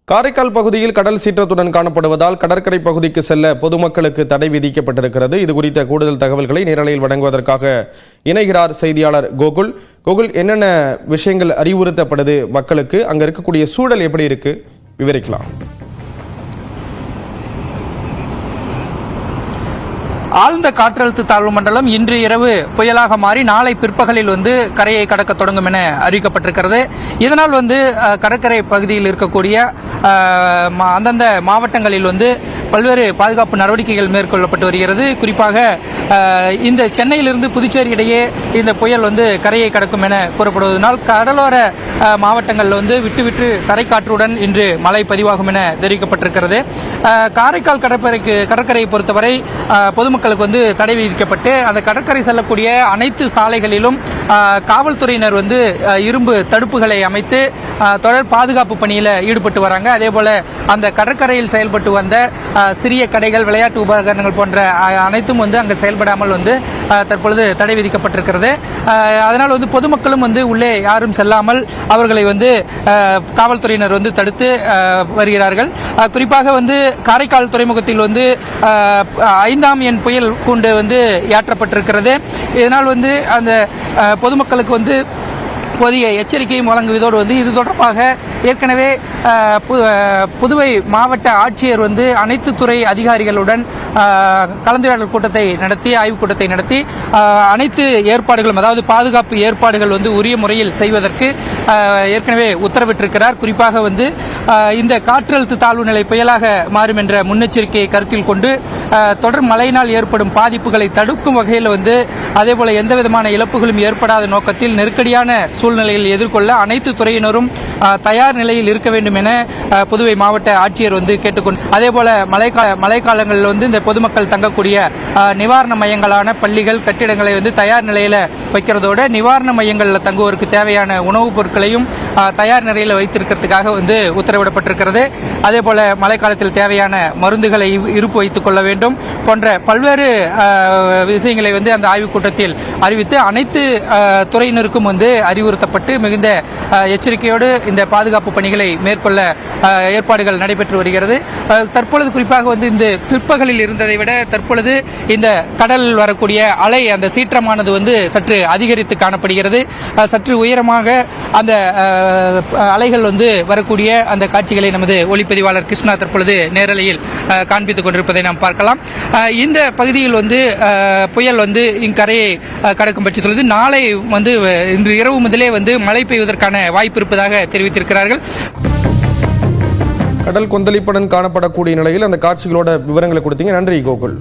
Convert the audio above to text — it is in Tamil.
காரைக்கால் பகுதியில் கடல் சீற்றத்துடன் காணப்படுவதால் கடற்கரை பகுதிக்கு செல்ல பொதுமக்களுக்கு தடை விதிக்கப்பட்டிருக்கிறது. இது குறித்த கூடுதல் தகவல்களை நேரலையில் வழங்குவதற்காக இணைகிறார் செய்தியாளர் கோகுல். கோகுல், என்னென்ன விஷயங்கள் அறிவுறுத்தப்படுது மக்களுக்கு? அங்க இருக்கக்கூடிய சூழல் எப்படி இருக்கு, விவரிக்கலாம். ஆழ்ந்த காற்றழுத்த தாழ்வு மண்டலம் இன்று இரவு புயலாக மாறி நாளை பிற்பகலில் கரையை கடக்க தொடங்கும் என அறிவிக்கப்பட்டிருக்கிறது. இதனால் கடற்கரை பகுதியில் இருக்கக்கூடிய அந்தந்த மாவட்டங்களில் பல்வேறு பாதுகாப்பு நடவடிக்கைகள் மேற்கொள்ளப்பட்டு வருகிறது. குறிப்பாக இந்த சென்னையிலிருந்து புதுச்சேரி இடையே இந்த புயல் கரையை கடக்கும் என கூறப்படுவதனால் கடலோர மாவட்டங்களில் விட்டு தரைக்காற்றுடன் இன்று மழை பதிவாகும் என தெரிவிக்கப்பட்டிருக்கிறது. காரைக்கால் கடற்கரையை பொறுத்தவரை பொதுமக்களுக்கு தடை விதிக்கப்பட்டு அந்த கடற்கரை செல்லக்கூடிய அனைத்து சாலைகளிலும் காவல்துறையினர் இரும்பு தடுப்புகளை அமைத்து தொடர் பாதுகாப்பு பணியில் ஈடுபட்டு வராங்க. அதே போல அந்த கடற்கரையில் செயல்பட்டு வந்த சிறிய கடைகள், விளையாட்டு உபகரணங்கள் போன்ற அனைத்தும் அங்கு செயல்படாமல் தற்பொழுது தடை விதிக்கப்பட்டிருக்கிறது. அதனால் பொதுமக்களும் உள்ளே யாரும் செல்லாமல் அவர்களை காவல்துறையினர் தடுத்து வருகிறார்கள். குறிப்பாக காரைக்கால் துறைமுகத்தில் 5ஆம் எண் புயல் கூண்டு ஏற்றப்பட்டிருக்கிறது. இதனால் அந்த பொதுமக்களுக்கு போதிய எச்சரிக்கையும் வழங்குவதோடு இது தொடர்பாக ஏற்கனவே புதுவை மாவட்ட ஆட்சியர் அனைத்து துறை அதிகாரிகளுடன் கலந்துரையாடல் கூட்டத்தை நடத்தி, ஆய்வுக் கூட்டத்தை நடத்தி அனைத்து ஏற்பாடுகளும், அதாவது பாதுகாப்பு ஏற்பாடுகள் உரிய முறையில் செய்வதற்கு ஏற்கனவே உத்தரவிட்டிருக்கிறார். குறிப்பாக இந்த காற்றழுத்த தாழ்வு நிலை புயலாக மாறும் என்ற முன்னெச்சரிக்கையை கருத்தில் கொண்டு தொடர் மழையினால் ஏற்படும் பாதிப்புகளை தடுக்கும் வகையில் அதேபோல எந்த விதமான இழப்புகளும் ஏற்படாத நோக்கத்தில் நெருக்கடியான சூழ்நிலையில் எதிர்கொள்ள அனைத்து துறையினரும் தயார் நிலையில் இருக்க வேண்டும் என புதுவை மாவட்ட ஆட்சியர் கேட்டுக்கொண்டு, அதேபோல மழைக்காலங்களில் இந்த பொதுமக்கள் தங்கக்கூடிய நிவாரண மையங்களான பள்ளிகள், கட்டிடங்களை தயார் நிலையில் வைக்கிறதோடு நிவாரண மையங்களில் தங்குவோருக்கு தேவையான உணவுப் பொருட்களையும் தயார் நிலையில் வைத்திருக்கிறதுக்காக உத்தரவிடப்பட்டிருக்கிறது. அதேபோல மழைக்காலத்தில் தேவையான மருந்துகளை இருப்பு வைத்துக் கொள்ள வேண்டும் போன்ற பல்வேறு விஷயங்களை அந்த ஆய்வுக் கூட்டத்தில் அறிவித்து அனைத்து துறையினருக்கும் அறிவுறுத்தப்பட்டு மிகுந்த எச்சரிக்கையோடு இந்த பாதுகாப்பு பணிகளை மேற்கொள்ள ஏற்பாடுகள் நடைபெற்று வருகிறது. தற்பொழுது குறிப்பாக இந்த பிற்பகலில் இருந்ததை விட தற்பொழுது இந்த கடல் வரக்கூடிய அலை, அந்த சீற்றமானது சற்று அதிகரித்து காணப்படுகிறது. சற்று உயரமாக அந்த அலைகள் வரக்கூடிய அந்த காட்சிகளை நமது ஒளிப்பதிவாளர் கிருஷ்ணா தற்பொழுது நேரலையில் காண்பித்துக் கொண்டிருப்பதை நாம் பார்க்கலாம். இந்த பகுதியில் புயல் இக்கரையை கடக்கும் பட்சத்தில் நாளை இன்று இரவு முதலே மழை பெய்வதற்கான வாய்ப்பு இருப்பதாக தெரிவித்திருக்கிறார்கள். கடல் கொந்தளிப்புடன் காணப்படக்கூடிய நிலையில் அந்த காட்சிகளோட விவரங்களை கொடுத்தீங்க. நன்றி கோகுல்.